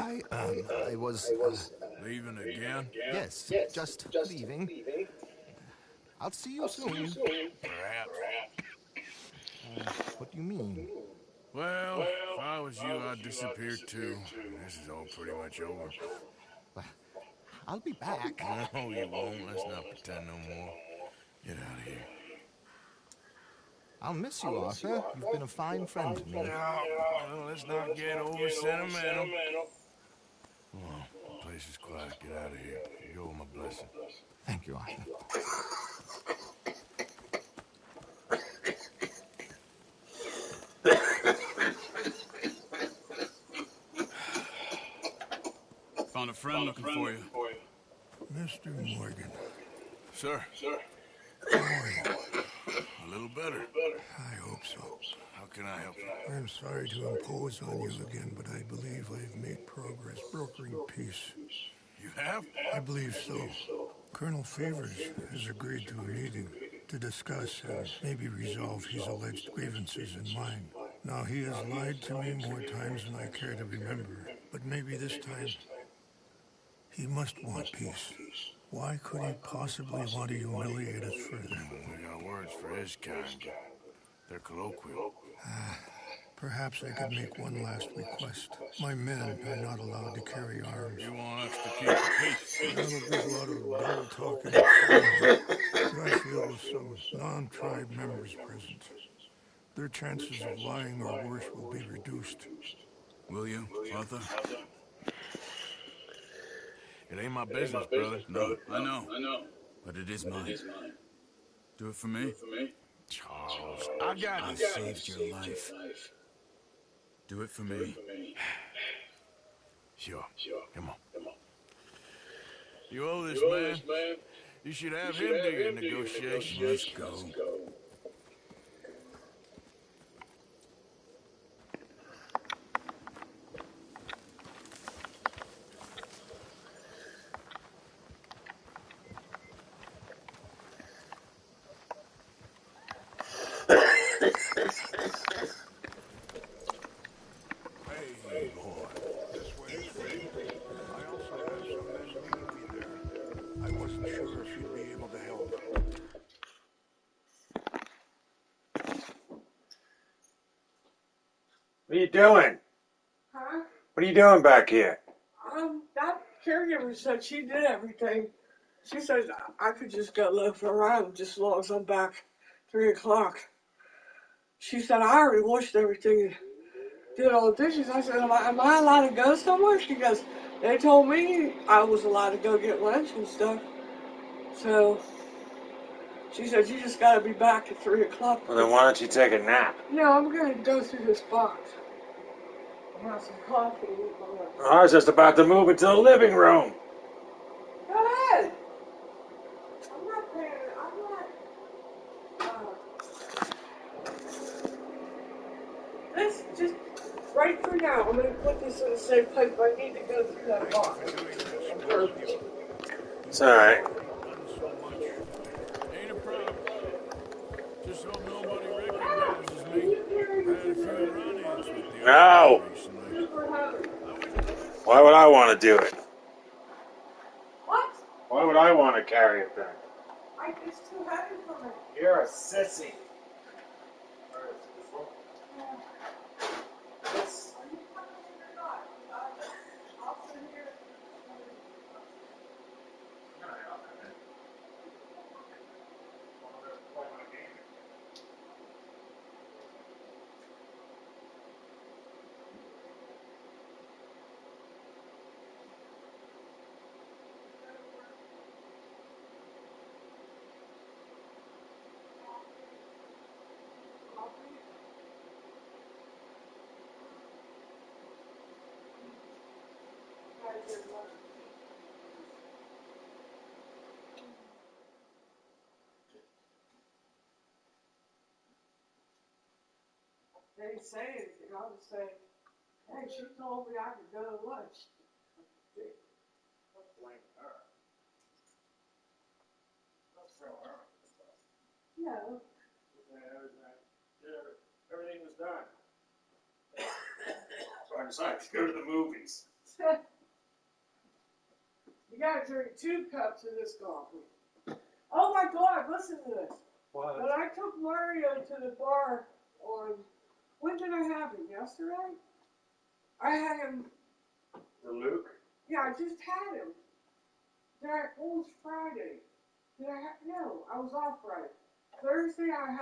I was, Leaving again? yes, just leaving. I'll see you soon. Perhaps. What do you mean? Well, if I was you, I'd disappear too. This is all pretty much over. Well, I'll be back. No, you won't. Let's not pretend no more. Get out of here. I'll miss you, Arthur. You've been a fine friend to me. No, well, let's not get over sentimental. Come on, the place is quiet. Get out of here. You go with my blessing. Thank you, Arthur. Found a friend looking for you. Mr. Morgan. Sir, How are you? a little better. I hope so. How can I help you? I'm sorry to impose on you again, but I believe I've made progress brokering peace. You have? I believe so. Colonel Favors has agreed to a meeting to discuss and maybe resolve his alleged grievances and mine. Now, he has lied to me more times than I care to remember, but maybe this time he must want peace. Why could he possibly want to humiliate us further? We got words for his kind. They're colloquial. Perhaps I could make one last request. My men are not allowed to carry arms. You want us to keep the peace? That'll be a lot of dull talking and fighting, but I feel with some non-tribe members present, their chances of lying or worse will be reduced. Will you, Arthur? It ain't my business, brother. No, I know. But it is mine. Do it for me? Charles, I saved your life. Do it for me. Sure. Come on. You owe this man. You should have him do your negotiation. Let's go. Hey, boy. This way. I also have some men meeting me there. I wasn't sure if you'd be able to help. What are you doing? Huh? What are you doing back here? That caregiver said she did everything. She said I could just go loaf around just as long as I'm back 3 o'clock. She said I already washed everything and did all the dishes. I said, am I allowed to go somewhere? She goes, they told me I was allowed to go get lunch and stuff. So she said, you just got to be back at 3 o'clock. Well, then why don't you take a nap? No, I'm going to go through this box. I'll have some coffee. I was just about to move into the living room. Go ahead. I'm not paying. This just right for now. I'm gonna put this in the same place. But I need to go through that box. It's all right. Ain't a problem. Just hope nobody recognizes me. Had a few run-ins with the No. recently. Why would I want to do it? What? Why would I want to carry it then? It's too heavy for me. You're a sissy. Are you coming in or not? I'll sit here. They didn't say anything. I was saying, hey, she told me I could go to lunch. Blame her. Don't throw her. No. Everything was done. So I decided to go to the movies. You gotta drink 2 cups of this coffee. Oh my God, listen to this. What? When I took Mario to the bar on, when did I have him? Yesterday? I had him, The Luke? yeah, I just had him. That was Friday. No, I was off Friday. Thursday I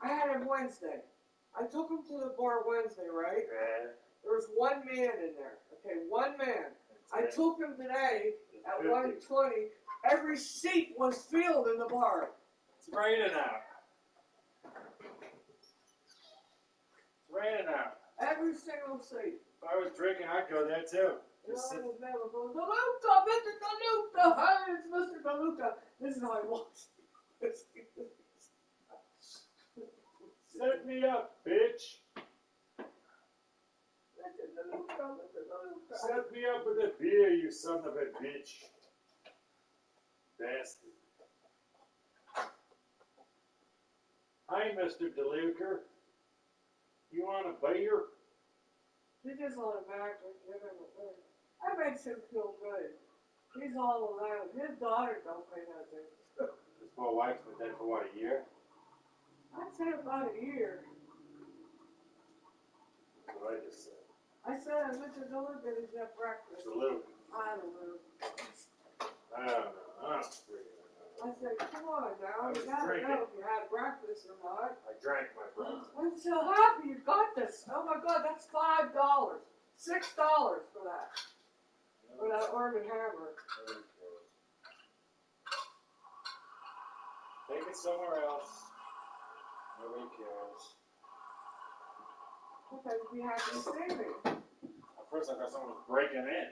had him Wednesday. I took him to the bar Wednesday, right? Yeah. There was 1 man in there. Okay, 1 man. I took him today at 1:20. Every seat was filled in the bar. It's raining out. It's raining out. Every single seat. If I was drinking, I'd go there too. No, Just sit. I was never going, DeLuca, Mr. DeLuca, hi, it's Mr. DeLuca. This is how I was. Set me up, bitch. Mr. DeLuca, Mr. DeLuca. Set me up with a beer, you son of a bitch. Bastard. Hi, Mr. DeLuca. You want a beer? He just automatically give him a thing. That makes him feel good. He's all alone. His daughter don't pay nothing. His poor wife's been dead for what, a year? I'd say about a year. That's what I just said. I said, Mr. DeLuca, he's got breakfast. Mr. Luke. I don't know. I don't know. I don't freaking know. I said, come on now, I you was gotta drinking. know if you had breakfast or not. I drank my breakfast. I'm so happy you got this. Oh my God, that's $5. $6 for that. For that Arm & Hammer. Take it somewhere else. Nobody cares. Because we have to save it. At first I thought someone was breaking in.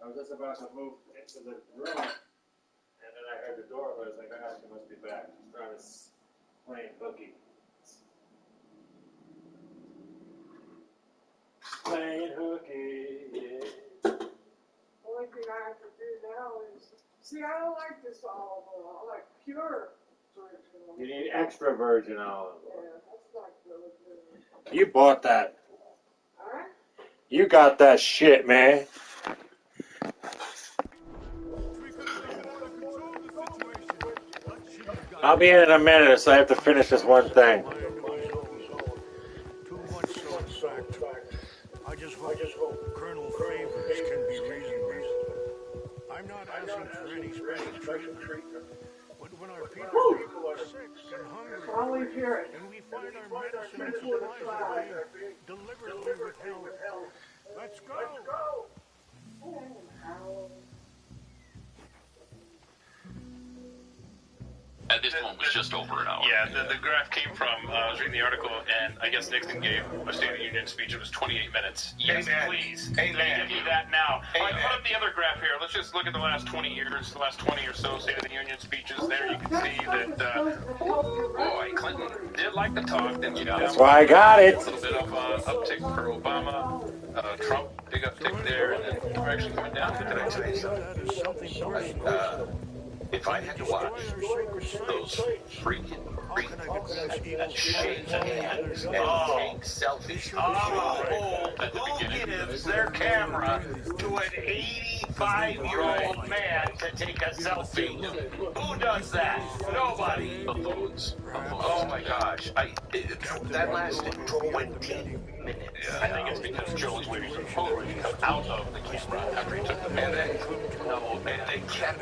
I was just about to move into the room, and then I heard the door, but I was like, ah, she must be back. She's trying to play hooky. Playing hooky, yeah. Only thing I have to do now is, see, I don't like this olive oil. I like pure virgin oil. You need extra virgin olive Yeah, oil. that's not really good. You bought that. Alright? You got that shit, man. I'll be in a minute, so I have to finish this one thing. Too much so, in fact. I just hope Colonel Favors can be reasonable. I'm not asking for any special treatment. When our people are sick and hungry, I'll leave here. and we find our medicine and supplies are being deliberately withheld. Let's go! At this point, was just over an hour. Yeah, the graph came from, I was reading the article, and I guess Nixon gave a State of the Union speech. It was 28 minutes. Yes, Amen. please. Amen. Let me give you that now. All right, Amen. put up the other graph here. Let's just look at the last 20 years, the last 20 or so State of the Union speeches. There you can see that, Boy, Clinton did like to talk, didn't you? That's why I got it. A little bit of uptick for Obama. Trump, big uptick there, and then we're actually coming down. Can I tell you something? If I had to watch those freaking shake hands and take selfies, who gives their camera to an 85-year-old man to take a selfie? Who does that? Nobody. Oh my gosh. That lasted 20 minutes. I think it's because Joe was waiting for the Polaroid to come out of the camera after he took the picture.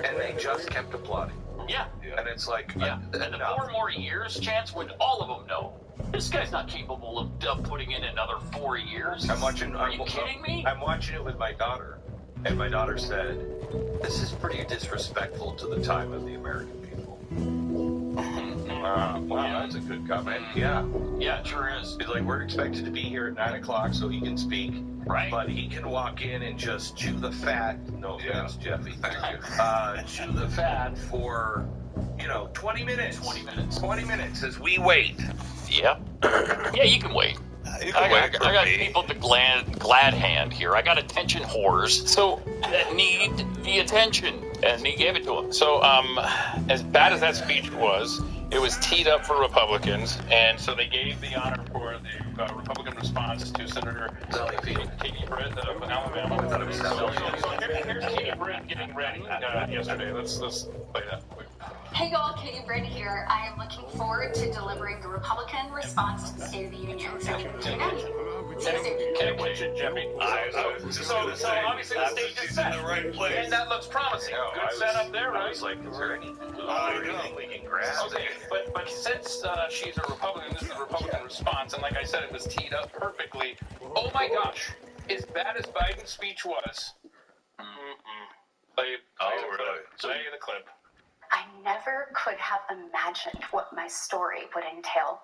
And they just kept applauding. Yeah. And it's like, Yeah. And the 4 more years, Chance, when all of them know. This guy's not capable of putting in another 4 years. Are you kidding me? I'm watching it with my daughter, and my daughter said, "This is pretty disrespectful to the time of the American people." Wow, that's a good comment. Yeah. Yeah, it sure is. It's like, we're expected to be here at 9 o'clock so he can speak. Right. But he can walk in and just chew the fat. No offense, Jeffy. Thank you. Chew the fat for, 20 minutes. 20 minutes. 20 minutes as we wait. Yep. Yeah, you can wait. I got people at the glad hand here. I got attention whores that need the attention, and he gave it to them. So, as bad as that speech was, it was teed up for Republicans, and so they gave the honor for the Republican response to Senator Katie Britt of Alabama. So here's Katie Britt getting ready yesterday. Let's play that. Hey y'all, Katie Britt here. I am looking forward to delivering the Republican response to the State of the Union. So, tune in. Can't wait, Jeffy. So obviously the stage is set. In the right place. And that looks promising. Good setup there, right? I was like, is there anything we can grasp? Okay, but since she's a Republican, this is the Republican response, and like I said, it was teed up perfectly. Oh my gosh, as bad as Biden's speech was, play the clip. I never could have imagined what my story would entail.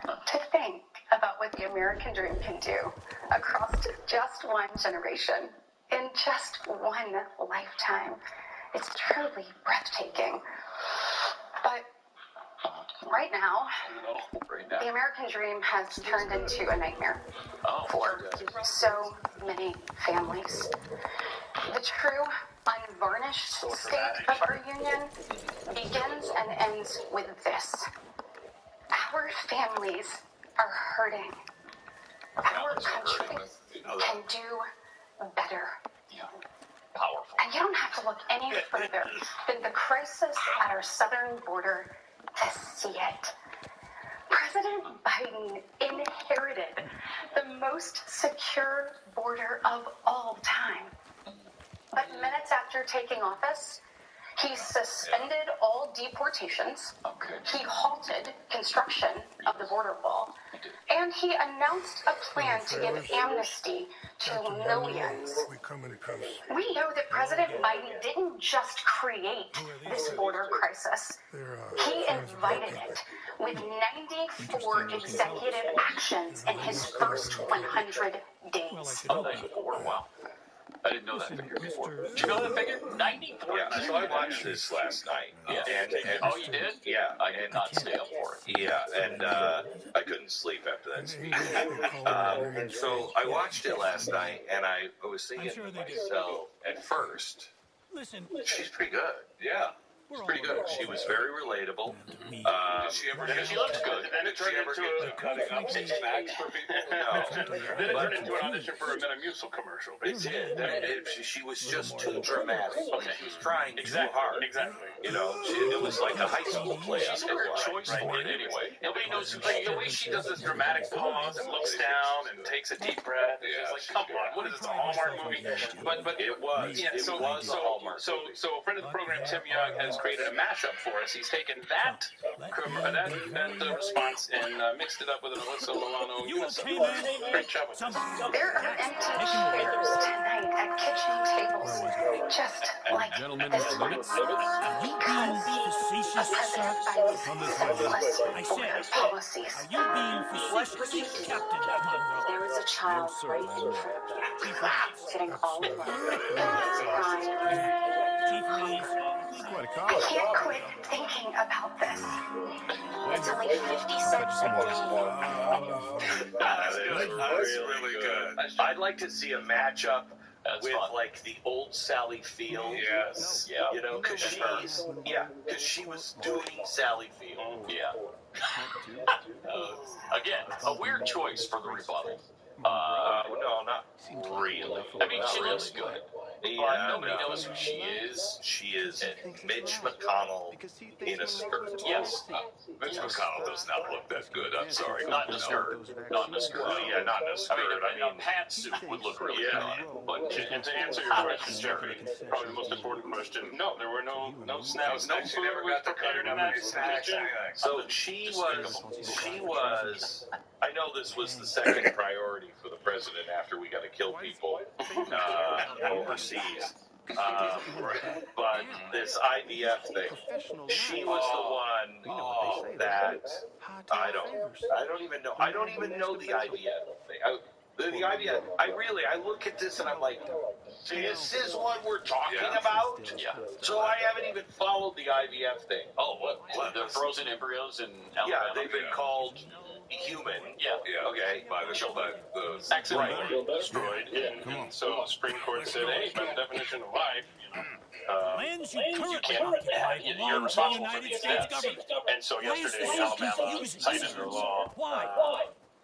To think about what the American dream can do across just one generation, in just one lifetime, it's truly breathtaking. But right now, the American dream has turned into a nightmare for so many families. The true, unvarnished state of our union begins and ends with this. Our families are hurting. Our country can do better. Powerful. And you don't have to look any further than the crisis at our southern border to see it. President Biden inherited the most secure border of all time. But minutes after taking office, he suspended all deportations, he halted construction of the border wall, and he announced a plan to give amnesty to millions. We know that President Biden didn't just create this border crisis. He invited it with 94 executive actions in his first 100 days. Oh, 94, wow. I didn't know that figure before. Did you know that figure? 94. Yeah, so I watched this last night. Yeah. And oh, you did? Yeah. I did not stay up for it. Yeah, and I couldn't sleep after that speech. So I watched it last night, and I was thinking to myself, at first, she's pretty good. Yeah. She's pretty good. She was very relatable. She looks good. And it turned into cutting up some snacks for people. No. Then it turned into an audition for a Metamucil commercial. It did. She was just too dramatic. She was trying too hard. Exactly. You know, it was like a high school play. She's got her choice for it anyway. Nobody knows who she is. The way she does this dramatic pause and looks down and takes a deep breath. It's like, come on, what is this, a Hallmark movie? But it was. Yeah, it was a Hallmark movie. So a friend of the program, Tim Young, has created a mashup for us. He's taken that response and mixed it up with an Alyssa Milano. Great job with this. There are empty chairs tonight at kitchen tables, just like this one. Because of President Biden's senseless border policies. There is a child right in front of you, sitting all alone. I can't quit thinking about this. It's only 50 cents a day. That was really good. I'd like to see a matchup with like the old Sally Field. Yes. Yeah. You know, because she was doing Sally Field. Yeah. Again, a weird choice for the rebuttal. No, not really. I mean, she looks good. Yeah, nobody knows who she is. She is Mitch McConnell in a skirt. Yes. Mitch McConnell does not look that good. I'm sorry. Not in a skirt. Not in a skirt. Well, yeah, not in a skirt. I mean, a pantsuit would look really good. But and to answer your question, Jeffrey, probably the most important question. No, there were no snacks. No food was prepared in that kitchen. So she was. I know this was the second priority for the president after we got to kill people overseas. But this IVF thing, she was the one that I don't even know. I don't even know the IVF thing. The IVF. I look at this and I'm like, this is what we're talking about. Yeah. So I haven't even followed the IVF thing. Oh, what? The frozen embryos in Alabama? Yeah, they've been called human. Yeah. Okay. By the accidentally destroyed. And so the Supreme Court said, hey, by the definition of life, you can't have, you're responsible for these deaths. And so yesterday, Alabama cited their law.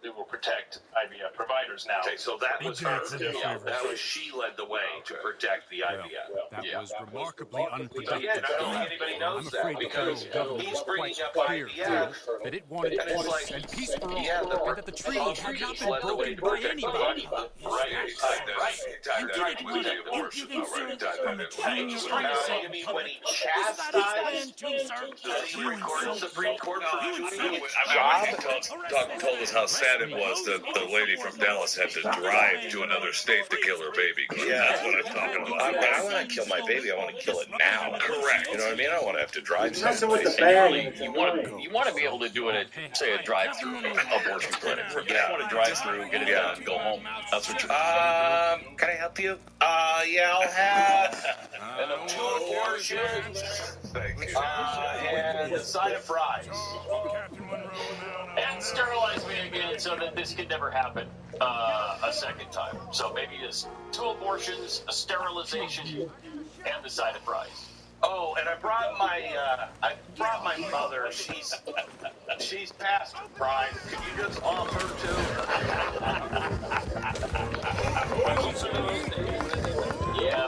it will protect IVF providers now. Okay, so that was her. That was she led the way to protect the IVF. That was remarkably unproductive. Yeah, I don't think anybody knows that because he's bringing up IVF that it wanted and it's like, and peace for all, yeah, and that the tree had not been led the way broken to by protect anybody. Right. You didn't want to impudence from the tree. You mean when he chastised the Supreme Court for doing its job? Doc told us how sad it was that the lady from Dallas had to drive to another state to kill her baby. Yeah, that's what I'm talking about. When I want to kill my baby, I want to kill it now. Correct. You know what I mean? I don't want to have to drive someplace. You want to be able to do it at, say, a drive-through abortion clinic. You just want to drive through, get it done, and go home. That's what you're can I help you? Yeah, I'll have 2 abortions. Thank you. And a side of fries. And sterilize me again so that this could never happen a second time. So maybe it's 2 abortions, a sterilization, and the side of fries. Oh, and I brought my mother. She's past her prime. Could you just offer Yeah.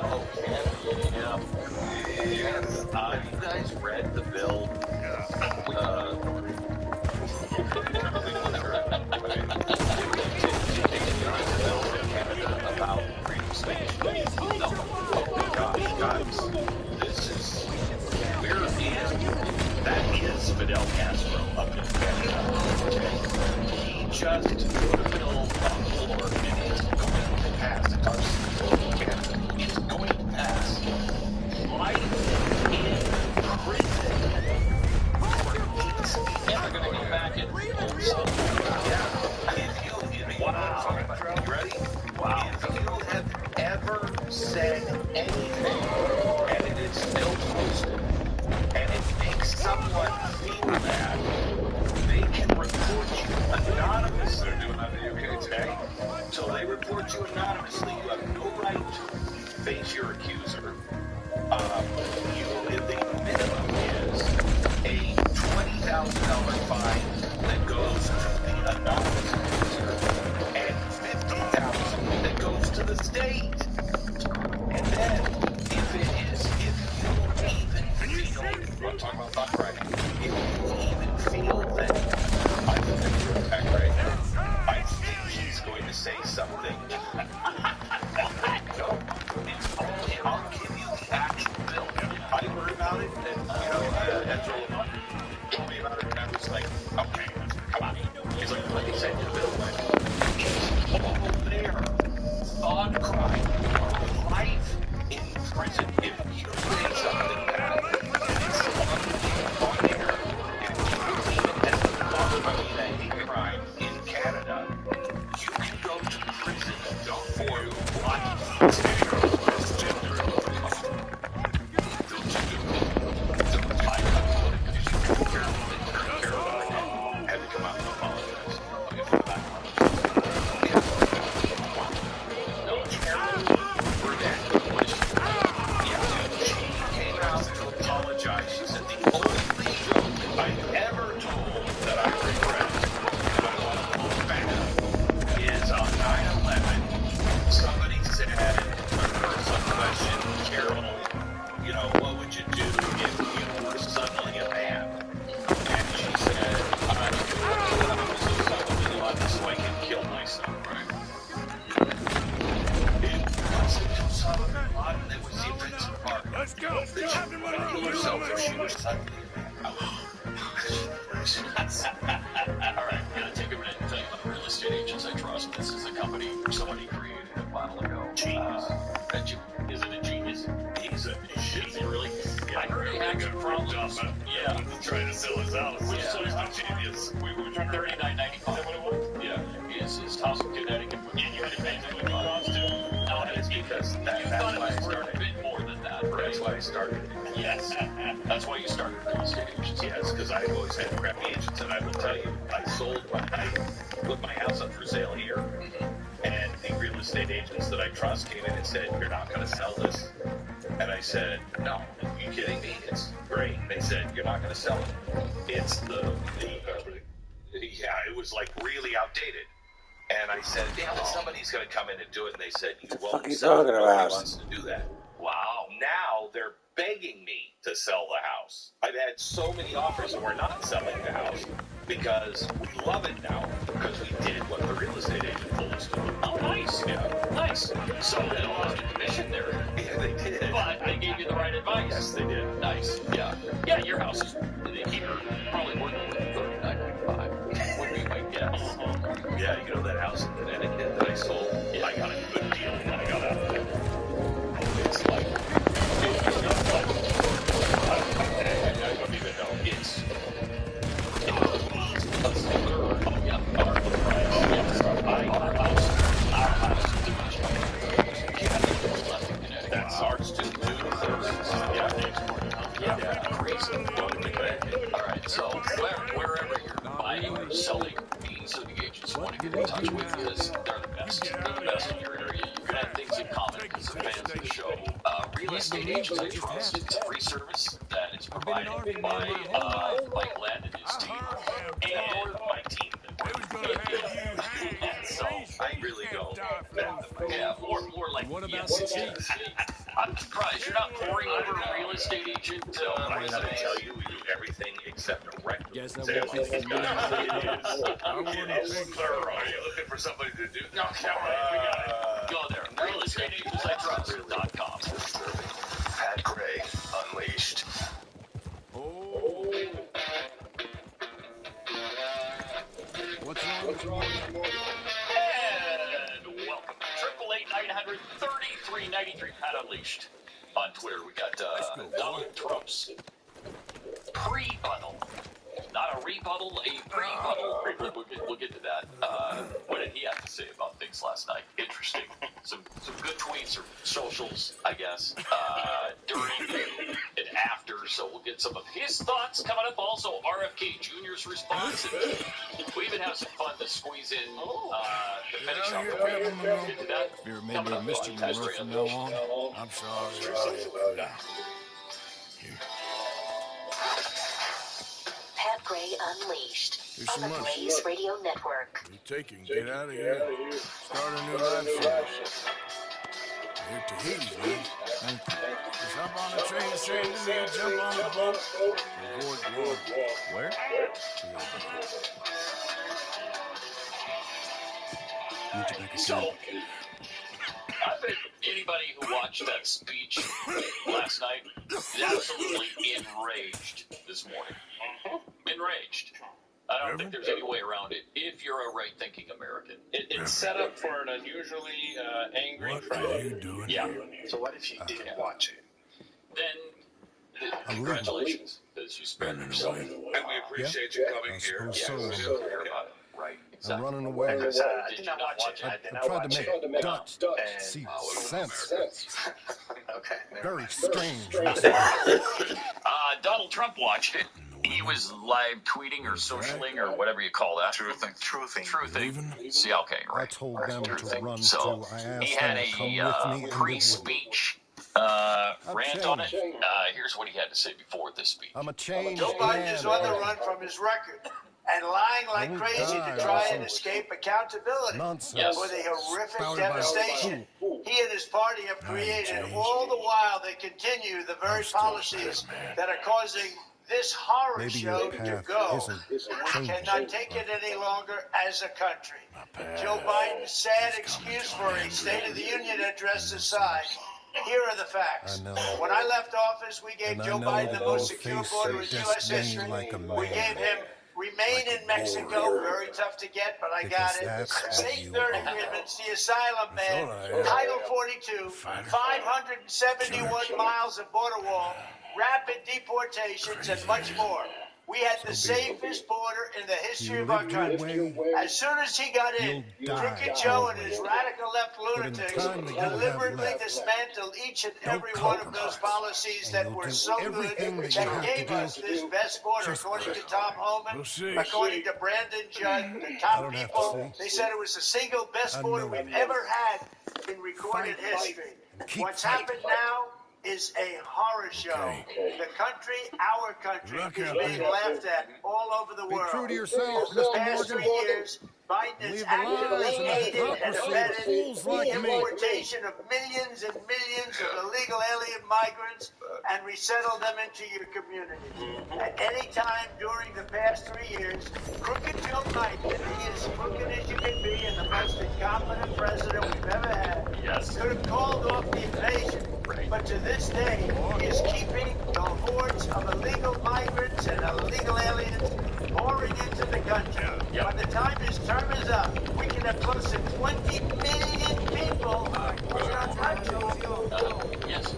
you guys read the bill? About freedom of speech. Oh gosh, guys. That is Fidel Castro up in Canada. He just put a bill on the floor and it's going to pass. It's going to pass. Life in prison. And they're going to go back and... Wow. You ready? Wow. If you have ever said anything and it is still posted, and it makes someone feel bad, they can report you anonymously. They're doing that in the UK today. So they report you anonymously. You have no right to face your accuser. The minimum is a $20,000 fine that goes to the anonymous accuser and $50,000 that goes to the state. And then, if you even feel, I'm talking about thought cracking, if you even feel that I'm going to attack right now, I think he's going to say something. No, it's only, I'll give you the actual bill. I heard about it, and, Ezra Lamont told me about it, and I was like, okay, come on. He's like I said, the bill it's all there. Thought crime, life in prison. If you say something bad, it's on there. If you even have a hate crime in Canada, you can go to prison for life. She said the only joke I've ever told that I regret is on 9/11. Somebody said, or some question, Carol, what would you do if you were suddenly a man? And she said, I was so suddenly loved so I can kill myself, right? It wasn't too sudden. It was the offensive part. Let's go. That she would kill herself if she was suddenly. Alright, I'm going to take a minute and tell you about Real Estate Agents I Trust. This is a company somebody created a while ago. Genius. Is it a genius? He's a Is he really? I heard he had some problems. Yeah. Trying to sell his house. So he's not genius. We were $39.95. Yeah. His house in Connecticut. Yeah, you had to pay $2 million. No, it's because that's why I started. A bit more than that, right? That's why I started. Yes. That's why you started Real Estate Agents. Yes, because I've always had crappy agents, and I will tell you, I put my house up for sale here, and the real estate agents that I trust came in and said, "You're not going to sell this." And I said, "No, are you kidding me? It's great." They said, "You're not going to sell it. It's the was like really outdated. And I said, damn, somebody's going to come in and do it. And they said, you won't sell it. Nobody wants to do that. Wow. Now they're begging me to sell the house. I've had so many offers and we're not selling the house because we love it now because we did what the real estate agent told us to do. Oh, nice. Yeah. Nice. So they lost a commission there. Yeah, they did. But they gave you the right advice. Yes, they did. Nice. Yeah. Yeah, your house is here probably worth $39.95. Would be my guess. Yeah, you know that house in Connecticut that I sold? Yeah. I got a good deal when I got out of there. It's like, it's not like, I don't even know. It's a third. Oh, yeah. Our price. Yes. Our house is too much money. Yeah. That's ours too. 2/3. Yeah. Yeah. Crazy. Welcome to Connecticut. All right. So wherever you're buying or selling, so the agents want to get in touch with because they're the best. They're the best in your area. You're going to have things in common because the fans of the show. Real Estate Agents I Trust. It's a free service that is provided by Mike Glenn and his team and my team. So I really don't. Yeah, more like yes. I'm surprised you're not pouring over a real estate agent. I gotta tell you, we do everything except a record. Yes, that would be It is thorough. Are you looking for somebody to do? No, we got it. Go there. RealestateAgentsITrust.com. Pat Gray Unleashed. What's wrong? And welcome. 888-900-3393. Pat Unleashed. On Twitter, we got Donald Trump's pre-buttal. Not a rebuttal, a pre-buttal. We'll get to that. What did he have to say about things last night? Interesting. Some good tweets or socials, I guess, during and after. So we'll get some of his thoughts coming up. Also, RFK Jr.'s response. And we even have some fun to squeeze in to finish up. We'll get to that. If you remember Mr. Monroe from now on, I'm sorry. Pat Gray Unleashed on the much. Blaze Radio Network. Get out of here. Start a new life. Here to Tahiti, man. Just hop on the train straight to me, jump on the boat, avoid war. Where? So, I bet anybody who watched that speech last night is absolutely enraged this morning. Enraged. I don't think there's any way around it if you're a right-thinking American. It's set up for an unusually angry crowd. What are you doing here? So what if you didn't watch it? Then, congratulations, because you spared yourself. And we appreciate you coming here. So, Right, exactly. I'm running away. Did you not watch it? I tried to make Dutch see sense. Okay. Very strange. Donald Trump watched it. He was live tweeting or socialing or whatever you call that. Truthing. See, okay, right. I told them to run So too. I asked he had them to come with me a and pre-speech rant on it. Here's what he had to say before this speech. I'm a changed Joe Biden man. is on the run from his record and lying like crazy to try and escape accountability Nonsense. for the horrific Spouted by devastation he and his party have created. All the while, they continue the very policies that are causing this horror Maybe show your to path go. isn't We cannot take it any longer as a country. Joe Biden's sad excuse for a State of the Union address aside, here are the facts. When I left office, we gave Joe Biden the most secure border in U.S. history. We gave him remain in Mexico, very tough to get, but I got it. State third agreements, the asylum ban, Title 42, 571 miles of border wall, rapid deportations, and much more. We had the safest border in the history of our country. As soon as he got in, Crooked Joe and his radical left lunatics deliberately dismantled each and every one of those policies that were so good that gave us this best border. According to Tom Homan, according to Brandon Judd, the top people, they said it was the single best border we've ever had in recorded history. What's happened now is a horror show. Okay. The country, our country, is being laughed at all over the world. Be true to yourself, For the Mr. past Morgan. 3 years, Biden has actively aided and abetted the importation of millions and millions of illegal alien migrants and resettled them into your communities. At any time during the past 3 years, Crooked Joe Biden, and he is crooked as you can be and the most incompetent president we've ever had, could have called off the invasion. But to this day, he is keeping the hordes of illegal migrants and illegal aliens pouring into the country. By the time his term is up, we can have close to 20 million people in our country. Yes.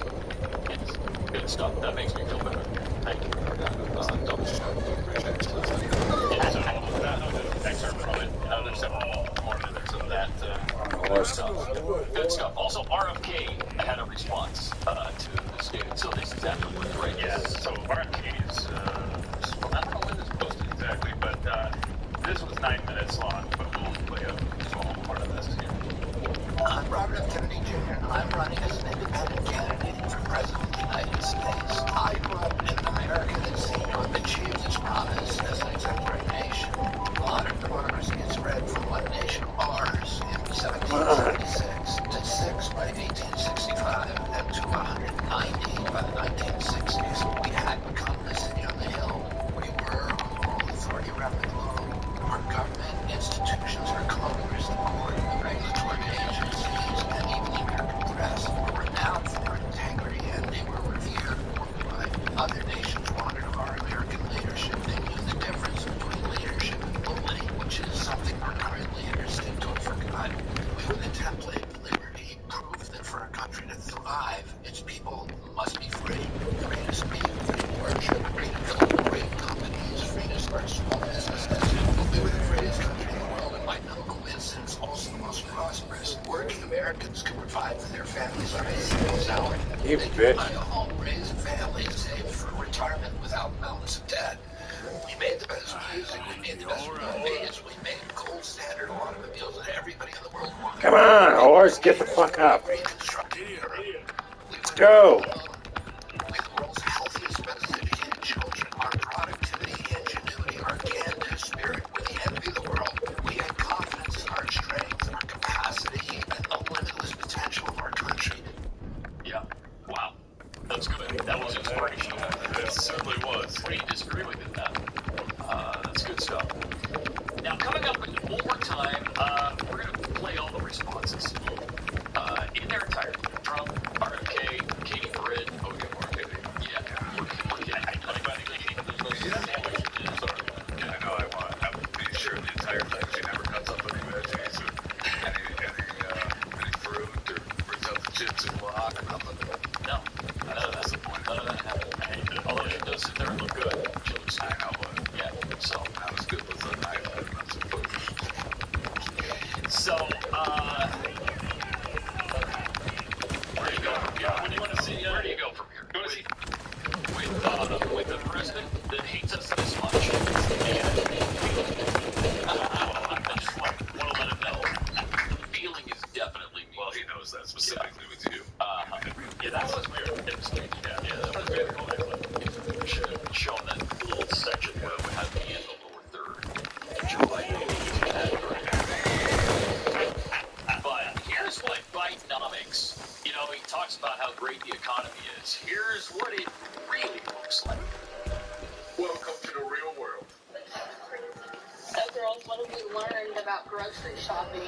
Good stuff. That makes me feel better. Thank you. Excerpt from it. There's several more minutes of that. Good stuff. Also, RFK had a response to the statement. So this is exactly what right. Yes. So RFK is, I don't know when this was posted exactly, but this was 9 minutes long, but we'll play a small part of this here. I'm Robert F. Kennedy Jr. I'm running as an independent candidate for President of the United States. I grew up in an America that seemed to have achieved its promise as an exemplary nation. Modern democracy is spread from one nation, ours, in 1776 to 6 by 1865 and to 190 by the 1960s. We had become the city on the hill. We were all authority around the globe. Our government, institutions, our Congress, the court, the regulatory agencies, and even the American press were renowned for their integrity, and they were revered worldwide. Other nations wanted our American leadership. They knew the difference between leadership and bullying, which is something our current leaders seem to have forgotten. We were the template of liberty, proof that for a country to thrive, its people must be free. Free to speak, free to worship, free to build great companies, free to start small businesses. We were the freest country in the world, and by no coincidence, also the most prosperous. Working Americans could provide for their families on a single salary. They could buy a home, raise a family, and save for retirement without mountains of debt. We made the best music, we made the best movies, we made gold standard automobiles that everybody in the world wanted. Come on, horse, get the fuck up. Let's go. We're the world's healthiest, best educated children. Our productivity, ingenuity, our can-do spirit were the envy of the world. We had confidence in our strength, our capacity, and the limitless potential of our country. Yeah. Wow. That's good. That was inspirational. It certainly was. What do you disagree with in that? That's good stuff. Now, coming up one more time, we're going to play all the responses in their entirety. Trump, RFK, Katie Britt. Oh, we got more Katie. Yeah. I know. I'm pretty sure the entire thing. She never cuts up any veggies or any fruit or brings out the chips and block or nothing. No. None of that's the point. None of that happened. Although she does sit there and look good. She looks good. I know, but yeah. So not as good as a knife. So, where do you go from here? What do you want to see? Where do you go from here? You want to see with the president that hates us this much, and I just want to let him know the feeling is definitely me. Well, he knows that specifically with you. Yeah, that was weird. It was weird. Yeah, that was weird. We should have shown that little section where we had me in the lower third. Joe Biden. But here's what Bidenomics, he talks about how great the economy is. Here's what it really looks like. Welcome to the real world. So, girls, what have we learned about grocery shopping?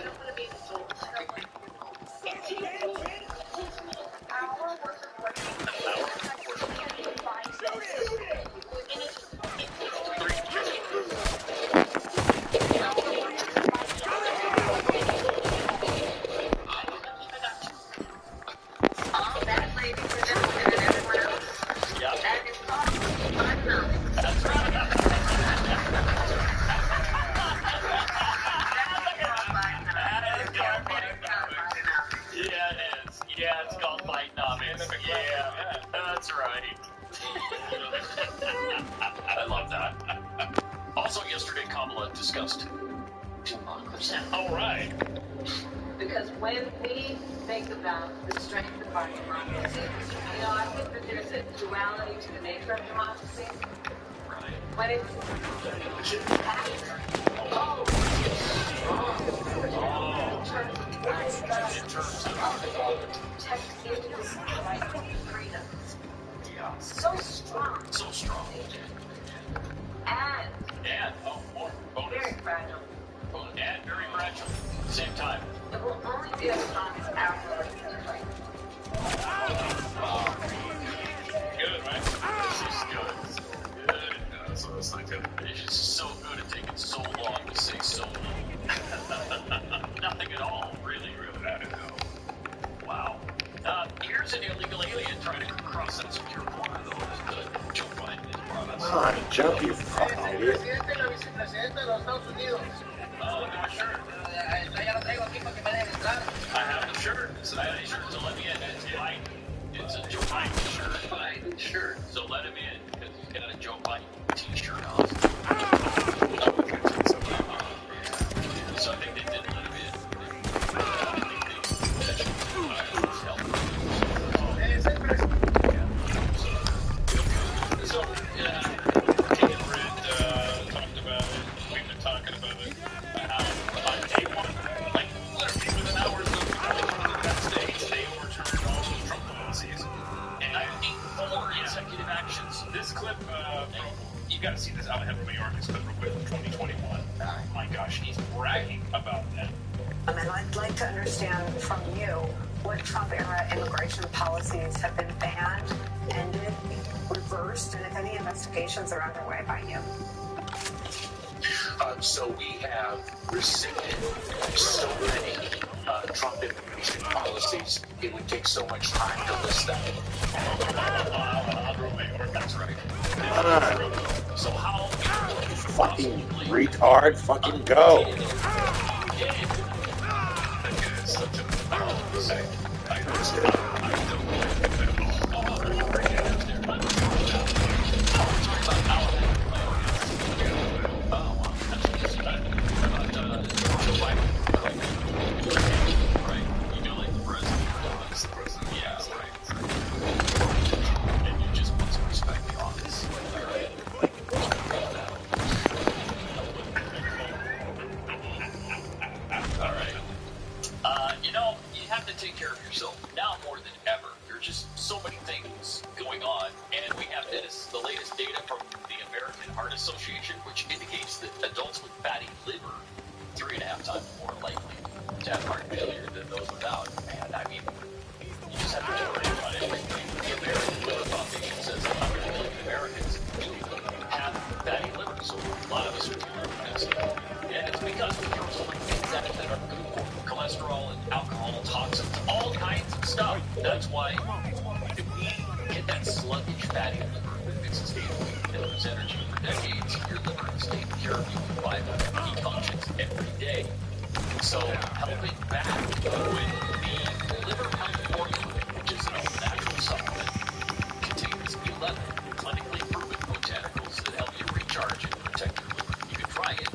I love that. Also, yesterday, Kamala discussed democracy. All right. Because Because when we think about the strength of our democracy, I think that there's a duality to the nature of democracy. When it's packed, text gives like freedoms. Yeah. So strong. So strong. And more bonus. very fragile. And very fragile. Same time. It will only be as strong as our relationship. Good, right? This is good. Good. No, so it's not good. It's just so good at taking so long to say so little. Nothing at all. Really, I don't know. Wow. Here's an illegal alien trying to cross that secure border, though, that Joe Biden has brought us. Come on, jump, you fucking idiot. Oh, look at my shirt. I have the shirt. It's an ID shirt, so let me in. It's a Joe Biden shirt. Biden shirt. So let him in, because he's got a Joe Biden t-shirt on. So I think they did let him in. So, King and Red talked about it. We've been talking about it. How on day one, like literally within hours of that stage, they overturned all those Trump policies. And I think 4 executive actions. This clip, you got to see this. I'll have New York. This clip real quick from 2021. Oh my gosh, he's bragging about that. And I'd like to understand from you what Trump-era immigration policies have been banned, ended, reversed, and if any investigations are underway by you. So we have rescinded so many Trump immigration policies, it would take so much time to list them. That's right. So how? Fucking retard, fucking go. Take care of yourself now more than ever. There's just so many things going on, and we have the latest data from the American Heart Association, which indicates that adults with fatty liver 3.5 times more likely to have heart failure than those without. Man, I mean, you just have to worry about everything. The American Liver Foundation says 100 million Americans do have fatty liver, so a lot of us are doing this. And it's because we throw so many things at it that are good for cholesterol and alcohol, toxins, all kinds of stuff. That's why if we get that sluggish fatty liver that makes us stay weak and lose energy for decades, your liver is taking care of you with 500 key functions every day. So help it back with the Liver Health Formula, which is an all-natural supplement. Contains 11 clinically proven botanicals that help you recharge and protect your liver. You can try it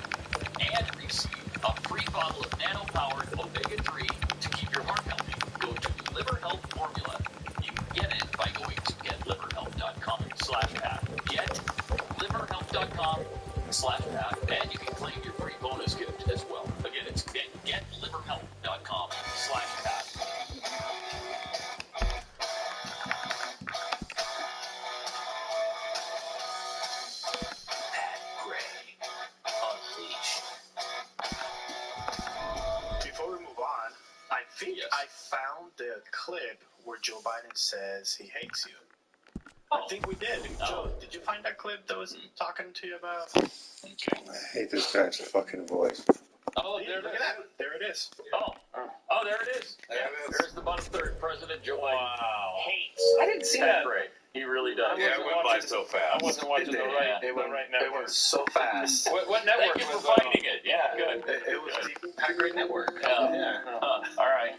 and receive a free bottle of nano-powered omega-3 to keep your heart healthy. Go to Liver Health Formula. You can get it by going to getliverhealth.com/pat. Getliverhealth.com/pat, and you can claim your free bonus gift as well. Again, it's getliverhealth.com/pat. Pat Gray, Unleashed. Before we move on, I think I found the clip where Joe Biden says he hates you. I think we did. Joe, did you find that clip that was talking to you about? Okay. I hate this guy's fucking voice. Oh, there Look at that. There it is. Oh, there it is. Yeah, there's the button President Joe Biden. Wow. Hates. I didn't see that. Great. He really does. Yeah, it went by so fast. I wasn't watching the right network. It went so fast. What network Thank you was for finding it. Yeah, good. It was the Pat Gray Network. Yeah. All right.